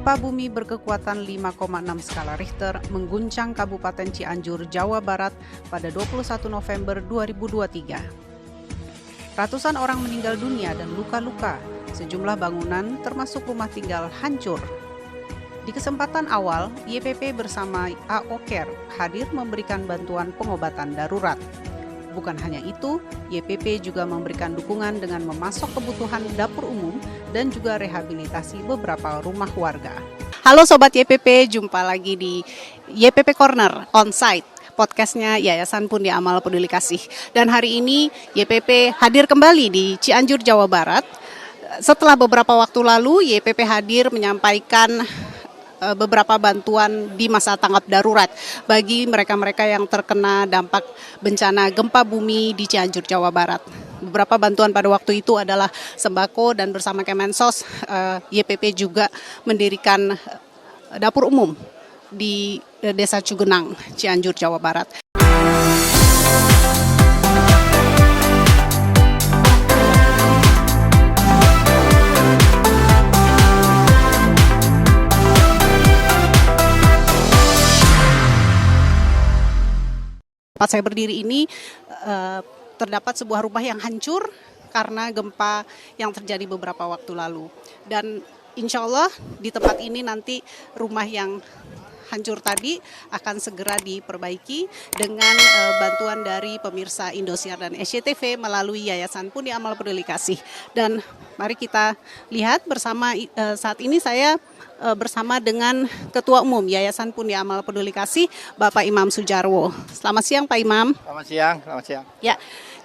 Gempa bumi berkekuatan 5,6 skala Richter mengguncang Kabupaten Cianjur, Jawa Barat pada 21 November 2023. Ratusan orang meninggal dunia dan luka-luka, sejumlah bangunan termasuk rumah tinggal hancur. Di kesempatan awal, YPP bersama AO Care hadir memberikan bantuan pengobatan darurat. Bukan hanya itu, YPP juga memberikan dukungan dengan memasok kebutuhan dapur umum dan juga rehabilitasi beberapa rumah warga. Halo Sobat YPP, jumpa lagi di YPP Corner On-Site, podcastnya Yayasan Pundi Amal Peduli Kasih. Dan hari ini YPP hadir kembali di Cianjur, Jawa Barat. Setelah beberapa waktu lalu, YPP hadir menyampaikan beberapa bantuan di masa tanggap darurat bagi mereka-mereka yang terkena dampak bencana gempa bumi di Cianjur, Jawa Barat. Beberapa bantuan pada waktu itu adalah sembako, dan bersama Kemensos, YPP juga mendirikan dapur umum di Desa Cugenang, Cianjur, Jawa Barat. Tempat saya berdiri ini terdapat sebuah rumah yang hancur karena gempa yang terjadi beberapa waktu lalu. Dan insya Allah di tempat ini nanti rumah yang hancur tadi akan segera diperbaiki dengan bantuan dari pemirsa Indosiar dan SCTV melalui Yayasan Pundi Amal Peduli Kasih. Dan mari kita lihat bersama, saat ini saya bersama dengan Ketua Umum Yayasan Pundi Amal Peduli Kasih, Bapak Imam Sujarwo. Selamat siang Pak Imam. Selamat siang, selamat siang. Ya,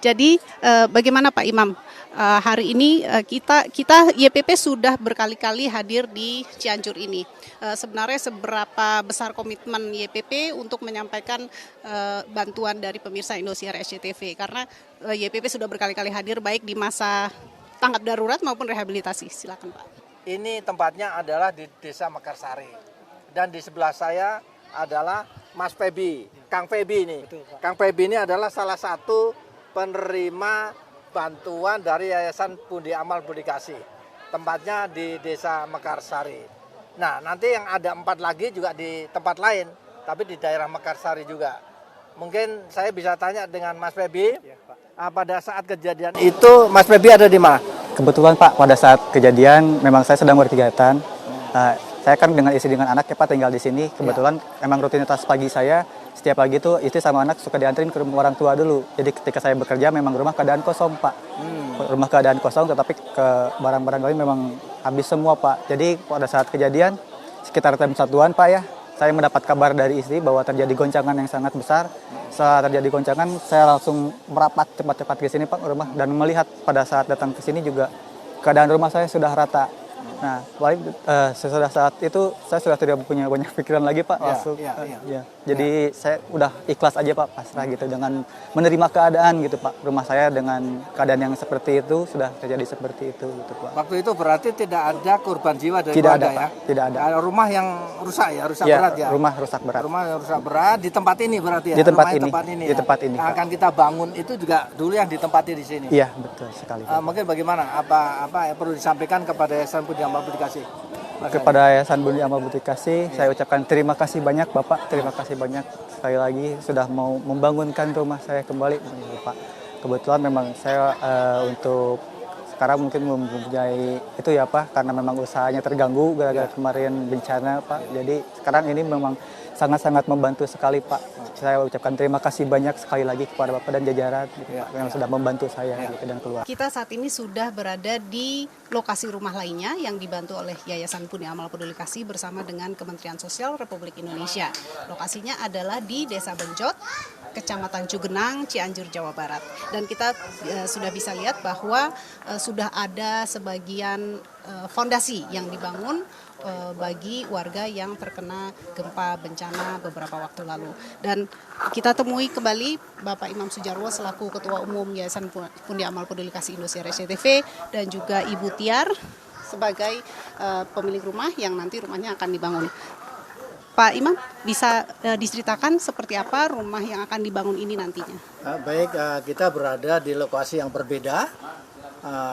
jadi bagaimana Pak Imam? Hari ini kita YPP sudah berkali-kali hadir di Cianjur ini. Sebenarnya seberapa besar komitmen YPP untuk menyampaikan bantuan dari pemirsa Indosiar SCTV? Karena YPP sudah berkali-kali hadir baik di masa tanggap darurat maupun rehabilitasi. Silakan Pak. Ini tempatnya adalah di Desa Mekarsari. Dan di sebelah saya adalah Mas Febi, Kang Febi ini. Betul, Pak. Kang Febi ini adalah salah satu penerima bantuan dari Yayasan Pundi Amal Peduli Kasih. Tempatnya di Desa Mekarsari. Nah, nanti yang ada 4 lagi juga di tempat lain, tapi di daerah Mekarsari juga. Mungkin saya bisa tanya dengan Mas Febi, Ya, Pak. pada saat kejadian itu Mas Febi ada di mana? Kebetulan Pak, pada saat kejadian memang saya sedang berkegiatan. Saya kan dengan istri dengan anak ya Pak tinggal di sini. Kebetulan emang rutinitas pagi saya setiap pagi itu istri sama anak suka dianterin ke rumah orang tua dulu. Jadi ketika saya bekerja memang rumah keadaan kosong Pak. Rumah keadaan kosong, tetapi ke barang-barang lain memang habis semua Pak. Jadi pada saat kejadian sekitar jam 1-an Pak ya, saya mendapat kabar dari istri bahwa terjadi goncangan yang sangat besar. Setelah terjadi goncangan, saya langsung merapat cepat-cepat ke sini Pak rumah, dan melihat pada saat datang ke sini juga keadaan rumah saya sudah rata. Nah, sesudah saat itu saya sudah tidak punya banyak pikiran lagi Pak. Jadi saya udah ikhlas aja Pak, pasrah gitu dengan menerima keadaan gitu Pak. Rumah saya dengan keadaan yang seperti itu sudah terjadi seperti itu gitu Pak. Waktu itu berarti tidak ada korban jiwa dari Tidak keluarga ada, ya? Pak. Tidak ada. Rumah yang rusak ya, rusak Ya, berat ya? rumah rusak berat. Rumah yang rusak berat di tempat ini berarti ya? Di tempat Rumahnya ini, ya? di tempat ini, Yang Pak. akan kita bangun itu juga dulu yang ditempati di sini? Iya, betul sekali Pak. Mungkin bagaimana? Apa yang perlu disampaikan kepada Yayasan Pundi Amal Peduli Kasih? Kepada Yayasan Pundi Amal Peduli Kasih, saya ucapkan terima kasih banyak Bapak, terima kasih banyak sekali lagi sudah mau membangunkan rumah saya kembali Bapak. Kebetulan memang saya untuk sekarang mungkin mempunyai itu ya Pak, karena memang usahanya terganggu gara-gara kemarin bencana Pak. Jadi sekarang ini memang sangat-sangat membantu sekali Pak. Saya ucapkan terima kasih banyak sekali lagi kepada Bapak dan jajaran yang sudah membantu saya gitu, dan keluarga. Kita saat ini sudah berada di lokasi rumah lainnya yang dibantu oleh Yayasan Pundi Amal Peduli Kasih bersama dengan Kementerian Sosial Republik Indonesia. Lokasinya adalah di Desa Benjot, Kecamatan Cugenang, Cianjur, Jawa Barat. Dan kita sudah bisa lihat bahwa sudah ada sebagian fondasi yang dibangun bagi warga yang terkena gempa bencana beberapa waktu lalu. Dan kita temui kembali Bapak Imam Sujarwo selaku Ketua Umum Yayasan Pundi Amal Peduli Kasih Indosiar SCTV, dan juga Ibu Tiar sebagai pemilik rumah yang nanti rumahnya akan dibangun. Pak Imam, bisa diceritakan seperti apa rumah yang akan dibangun ini nantinya? Baik, kita berada di lokasi yang berbeda.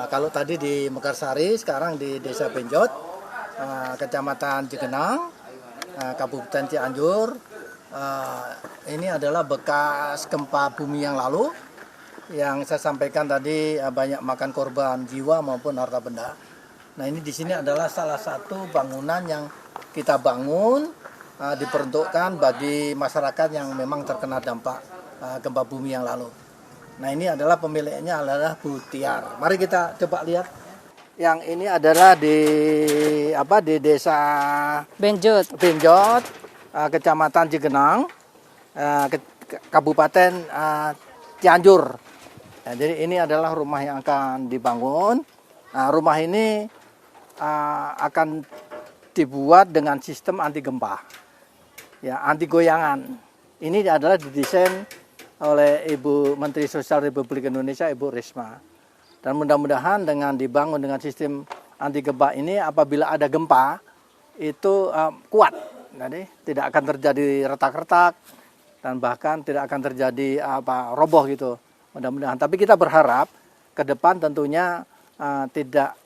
Kalau tadi di Mekarsari, sekarang di Desa Benjot. Kecamatan Cigenang, Kabupaten Cianjur. Ini adalah bekas gempa bumi yang lalu yang saya sampaikan tadi, banyak makan korban jiwa maupun harta benda. Nah, ini di sini adalah salah satu bangunan yang kita bangun diperuntukkan bagi masyarakat yang memang terkena dampak gempa bumi yang lalu. Nah, ini adalah pemiliknya adalah Bu Tiar. Mari kita coba lihat. Yang ini adalah di desa Benjot, Kecamatan Cigenang, Kabupaten Cianjur. Nah, jadi ini adalah rumah yang akan dibangun. Nah, rumah ini akan dibuat dengan sistem anti gempa, ya, anti goyangan. Ini adalah didesain oleh Ibu Menteri Sosial Republik Indonesia, Ibu Risma. Dan mudah-mudahan dengan dibangun dengan sistem anti gempa ini, apabila ada gempa itu kuat, jadi tidak akan terjadi retak-retak dan bahkan tidak akan terjadi roboh gitu. Mudah-mudahan. Tapi kita berharap ke depan tentunya tidak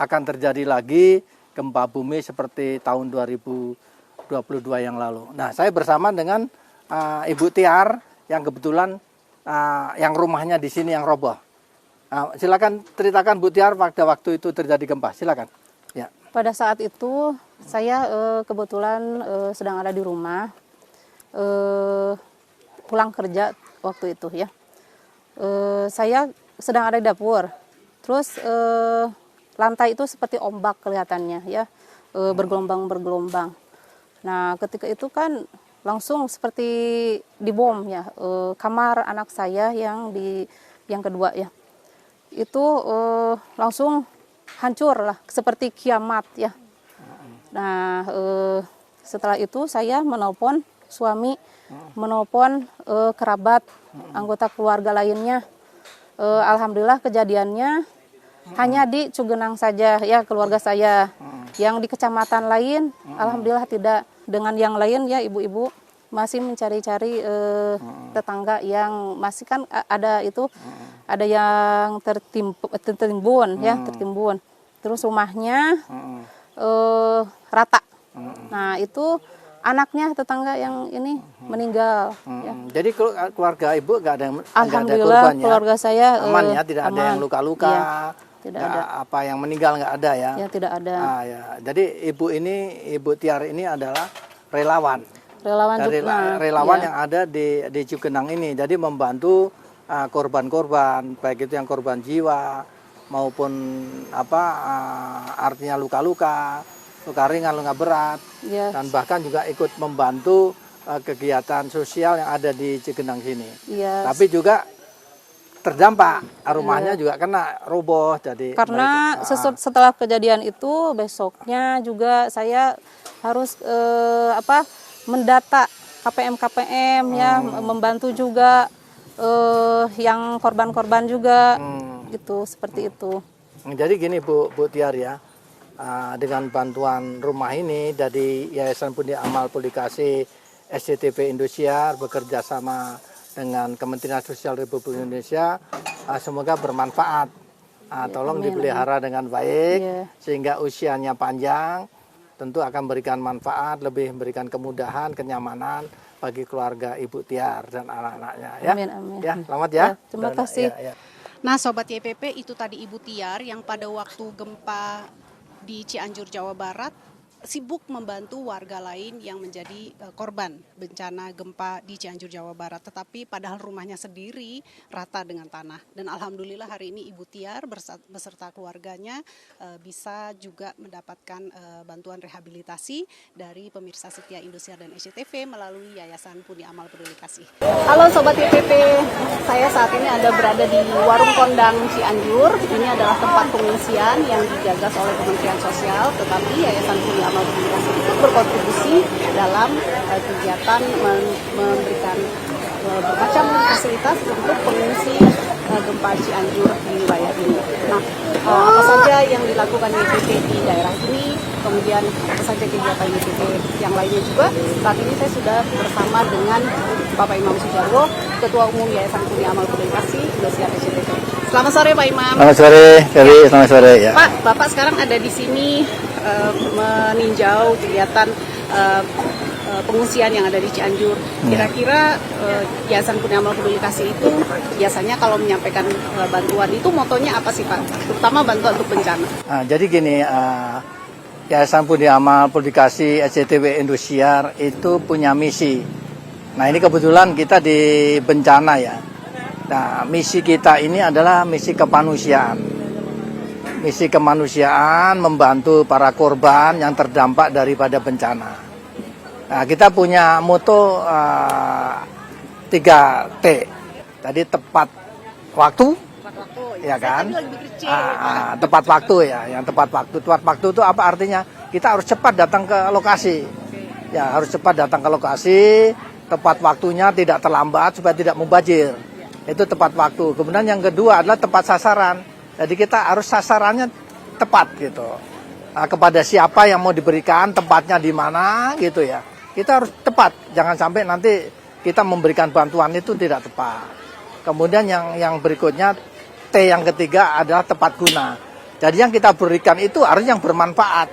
akan terjadi lagi gempa bumi seperti tahun 2022 yang lalu. Nah, saya bersama dengan Ibu Tiar yang kebetulan yang rumahnya di sini yang roboh. Silakan ceritakan Bu Tiar pada waktu itu terjadi gempa. Silakan. Ya. pada saat itu saya kebetulan sedang ada di rumah, pulang kerja waktu itu ya. Saya sedang ada di dapur, terus lantai itu seperti ombak kelihatannya ya, bergelombang-bergelombang. Nah ketika itu kan langsung seperti dibom ya, kamar anak saya yang kedua ya, itu langsung hancur lah seperti kiamat ya. Nah setelah itu saya menelpon suami, menelpon kerabat, anggota keluarga lainnya. Alhamdulillah kejadiannya hanya di Cigenang saja ya, keluarga saya. Yang di kecamatan lain alhamdulillah tidak. Dengan yang lain ya ibu-ibu masih mencari-cari tetangga yang masih kan ada itu, ada yang tertimbun ya, tertimbun. Terus rumahnya rata. Nah itu anaknya tetangga yang ini meninggal. Ya. Jadi keluarga ibu nggak ada yang Alhamdulillah korban, ya? keluarga saya aman ya, tidak ada yang luka-luka, ya, tidak ada. Apa yang meninggal nggak ada ya? Ya tidak ada. Ya. Jadi Ibu Tiar ini adalah relawan. Dari relawan ya. yang ada di Cigenang ini. Jadi membantu korban-korban, baik itu yang korban jiwa maupun artinya luka-luka, luka ringan, luka berat, Ya. dan bahkan juga ikut membantu kegiatan sosial yang ada di Cigenang sini. Ya. Tapi juga terdampak, rumahnya juga kena roboh. Jadi karena setelah kejadian itu besoknya juga saya harus mendata KPM ya, membantu juga yang korban-korban juga gitu, seperti itu. Jadi gini Bu Tiar ya, dengan bantuan rumah ini dari Yayasan Pundi Amal Publikasi SCTV Indosiar bekerja sama dengan Kementerian Sosial Republik Indonesia, semoga bermanfaat. Tolong dipelihara dengan baik sehingga usianya panjang, tentu akan memberikan manfaat, lebih memberikan kemudahan, kenyamanan bagi keluarga Ibu Tiar dan anak-anaknya ya. Amin, amin. Ya, selamat ya. Terima kasih. Ya. Nah, Sobat YPP, itu tadi Ibu Tiar yang pada waktu gempa di Cianjur, Jawa Barat, sibuk membantu warga lain yang menjadi korban bencana gempa di Cianjur, Jawa Barat. Tetapi padahal rumahnya sendiri rata dengan tanah. Dan alhamdulillah hari ini Ibu Tiar beserta keluarganya bisa juga mendapatkan bantuan rehabilitasi dari pemirsa setia Indosiar dan SCTV melalui Yayasan Pundi Amal Peduli Kasih. Halo Sobat YPP, saya saat ini berada di Warung Kondang Cianjur. Ini adalah tempat pengungsian yang digagas oleh Kementerian Sosial, tetapi Yayasan Pundi Amal Peduli Kasih itu berkontribusi dalam kegiatan memberikan bermacam fasilitas untuk pengungsi gempa Cianjur di wilayah ini. Nah, apa saja yang dilakukan YPP di daerah ini, kemudian apa saja kegiatan YPP yang lainnya juga. Saat ini saya sudah bersama dengan Bapak Imam Sujarwo, Ketua Umum Yayasan Pundi Amal Peduli Kasih Indosiar SCTV. Selamat sore Pak Imam. Selamat sore, Kari. Selamat sore ya. Pak, Bapak sekarang ada di sini meninjau kegiatan pengungsian yang ada di Cianjur. Kira-kira Yayasan Pundi Amal Peduli Kasih itu biasanya kalau menyampaikan bantuan itu motonya apa sih Pak? Terutama bantuan untuk bencana. Jadi gini, Yayasan Pundi Amal Peduli Kasih SCTW Indosiar itu punya misi. Nah ini kebetulan kita di bencana ya. Nah misi kita ini adalah misi kemanusiaan. Misi kemanusiaan membantu para korban yang terdampak daripada bencana. Nah, kita punya moto 3T. Tadi tepat waktu, ya kan? Tepat waktu ya, yang tepat waktu. Tepat waktu itu apa artinya? Kita harus cepat datang ke lokasi. Ya, harus cepat datang ke lokasi. Tepat waktunya tidak terlambat supaya tidak mubazir. Itu tepat waktu. Kemudian yang kedua adalah tepat sasaran. Jadi kita harus sasarannya tepat gitu. Nah, kepada siapa yang mau diberikan, tempatnya di mana gitu ya. Kita harus tepat, jangan sampai nanti kita memberikan bantuan itu tidak tepat. Kemudian yang berikutnya, T yang ketiga adalah tepat guna. Jadi yang kita berikan itu harus yang bermanfaat.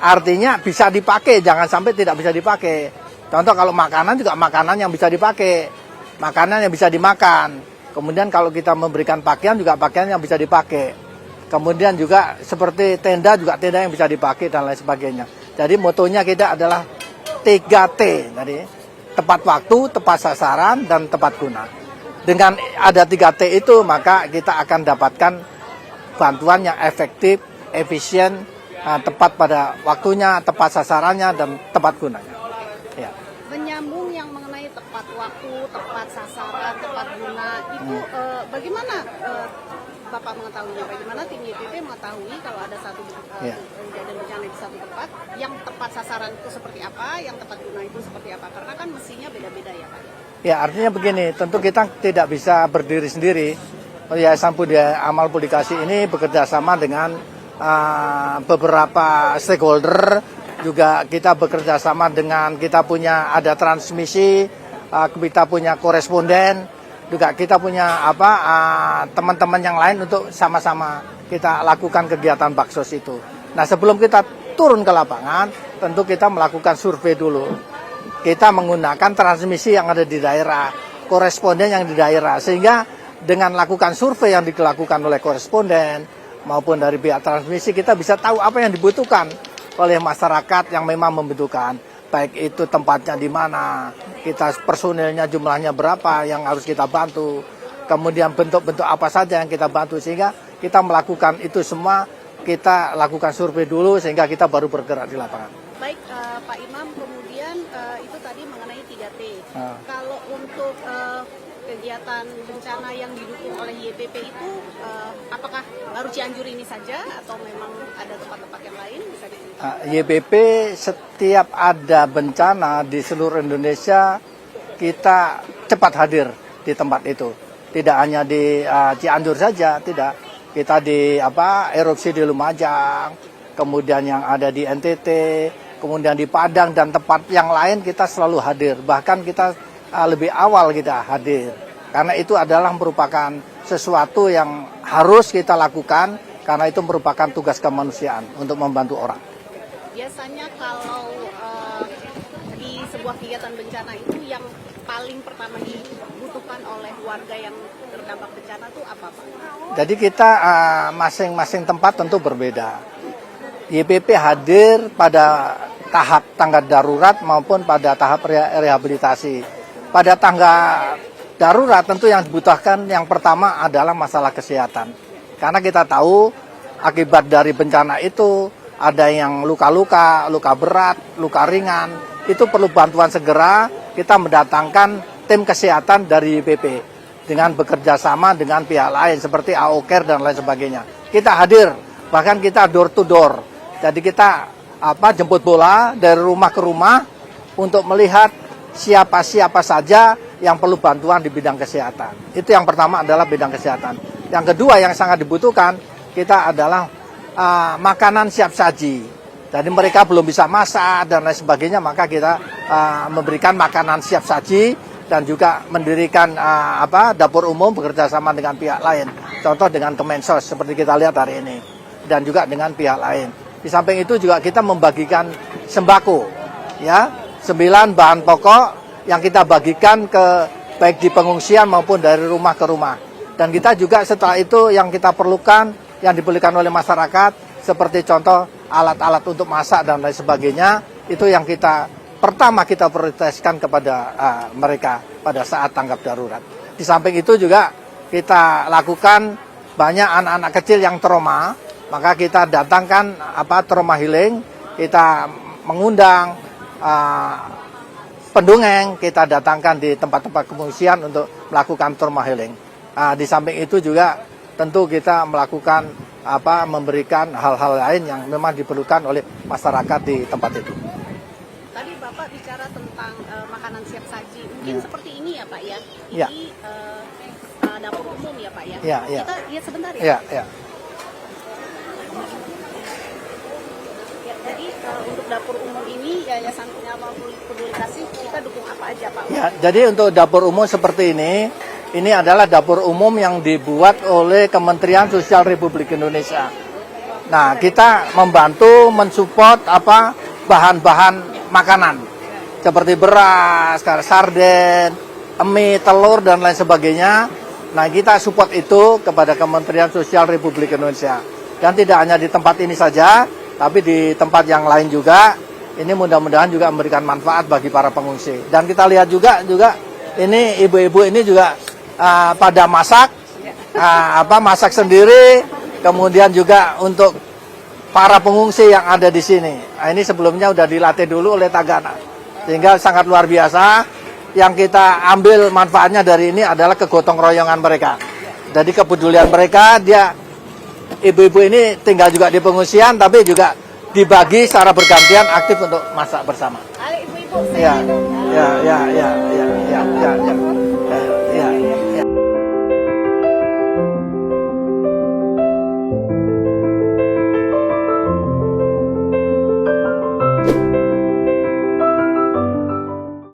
Artinya bisa dipakai, jangan sampai tidak bisa dipakai. Contoh kalau makanan juga makanan yang bisa dipakai. Makanan yang bisa dimakan. Kemudian kalau kita memberikan pakaian juga pakaian yang bisa dipakai. Kemudian juga seperti tenda juga tenda yang bisa dipakai dan lain sebagainya. Jadi motonya kita adalah 3T, jadi tepat waktu, tepat sasaran, dan tepat guna. Dengan ada 3T itu, maka kita akan dapatkan bantuan yang efektif, efisien, tepat pada waktunya, tepat sasarannya, dan tepat gunanya. Ya. Menyambung yang mengenai tepat waktu, tepat sasaran, tepat guna, itu bagaimana Bapak mengetahuinya? Bagaimana tim YPP mengetahui kalau ada satu kejadian bencana di satu tempat, yang tepat sasaran itu seperti apa, yang tepat guna itu seperti apa? Karena kan mestinya beda-beda ya Pak. Ya artinya begini, tentu kita tidak bisa berdiri sendiri. Yayasan Pundi Amal Peduli Kasih ini bekerja sama dengan beberapa stakeholder. Juga kita bekerja sama dengan, kita punya ada transmisi, kita punya koresponden. Juga kita punya teman-teman yang lain untuk sama-sama kita lakukan kegiatan baksos itu. Nah sebelum kita turun ke lapangan, tentu kita melakukan survei dulu. Kita menggunakan transmisi yang ada di daerah, koresponden yang di daerah, sehingga dengan lakukan survei yang dilakukan oleh koresponden maupun dari pihak transmisi, kita bisa tahu apa yang dibutuhkan oleh masyarakat yang memang membutuhkan. Baik itu tempatnya di mana, kita personilnya jumlahnya berapa yang harus kita bantu, kemudian bentuk-bentuk apa saja yang kita bantu, sehingga kita melakukan itu semua, kita lakukan survei dulu sehingga kita baru bergerak di lapangan. Baik Pak Imam, kemudian itu tadi mengenai 3T. Kalau untuk kegiatan bencana yang didukung oleh YPP itu, apakah baru Cianjur ini saja atau memang ada tempat-tempat yang lain? Bisa diceritakan? YPP setiap ada bencana di seluruh Indonesia, kita cepat hadir di tempat itu. Tidak hanya di Cianjur saja, tidak. Kita di erupsi di Lumajang, kemudian yang ada di NTT, kemudian di Padang dan tempat yang lain kita selalu hadir. Bahkan kita lebih awal kita hadir. Karena itu adalah merupakan sesuatu yang harus kita lakukan, karena itu merupakan tugas kemanusiaan untuk membantu orang. Biasanya kalau di sebuah kegiatan bencana itu yang paling pertama dibutuhkan oleh warga yang terdampak bencana itu apa Pak? Jadi kita masing-masing tempat tentu berbeda. YPP hadir pada tahap tanggap darurat maupun pada tahap rehabilitasi. Pada tanggap darurat tentu yang dibutuhkan yang pertama adalah masalah kesehatan. Karena kita tahu akibat dari bencana itu ada yang luka-luka, luka berat, luka ringan. Itu perlu bantuan segera, kita mendatangkan tim kesehatan dari YPP dengan bekerja sama dengan pihak lain seperti AO Care dan lain sebagainya. Kita hadir, bahkan kita door to door. Jadi kita jemput bola dari rumah ke rumah untuk melihat siapa-siapa saja yang perlu bantuan di bidang kesehatan. Itu yang pertama adalah bidang kesehatan. Yang kedua yang sangat dibutuhkan kita adalah makanan siap saji. Jadi mereka belum bisa masak dan lain sebagainya, maka kita memberikan makanan siap saji dan juga mendirikan dapur umum bekerja sama dengan pihak lain. Contoh dengan Kemensos seperti kita lihat hari ini dan juga dengan pihak lain. Di samping itu juga kita membagikan sembako, ya, 9 bahan pokok yang kita bagikan ke baik di pengungsian maupun dari rumah ke rumah. Dan kita juga setelah itu yang kita perlukan, yang diperlukan oleh masyarakat, seperti contoh alat-alat untuk masak dan lain sebagainya, itu yang pertama kita prioritaskan kepada mereka pada saat tanggap darurat. Di samping itu juga kita lakukan banyak anak-anak kecil yang trauma, maka kita datangkan trauma healing, kita mengundang pendongeng, kita datangkan di tempat-tempat pengungsian untuk melakukan trauma healing. Di samping itu juga tentu kita melakukan memberikan hal-hal lain yang memang diperlukan oleh masyarakat di tempat itu. Tadi Bapak bicara tentang makanan siap saji, mungkin seperti ini ya Pak ya? Ini Ya. Dapur umum ya Pak ya? Ya, ya. Kita lihat sebentar ya? Ya, ya. Ya, jadi untuk dapur umum ini Yayasan Nyawa Peduli Kasih kita dukung apa aja Pak? Ya, jadi untuk dapur umum seperti ini adalah dapur umum yang dibuat oleh Kementerian Sosial Republik Indonesia. Nah, kita membantu mensupport bahan-bahan makanan seperti beras, sarden, mie, telur dan lain sebagainya. Nah, kita support itu kepada Kementerian Sosial Republik Indonesia. Dan tidak hanya di tempat ini saja, tapi di tempat yang lain juga. Ini mudah-mudahan juga memberikan manfaat bagi para pengungsi. Dan kita lihat juga ini ibu-ibu ini juga pada masak, masak sendiri. Kemudian juga untuk para pengungsi yang ada di sini. Nah, ini sebelumnya sudah dilatih dulu oleh Tagana, sehingga sangat luar biasa. Yang kita ambil manfaatnya dari ini adalah kegotong royongan mereka. Jadi kepedulian mereka, ibu-ibu ini tinggal juga di pengungsian, tapi juga dibagi secara bergantian aktif untuk masak bersama. Ayo ibu-ibu, Ya.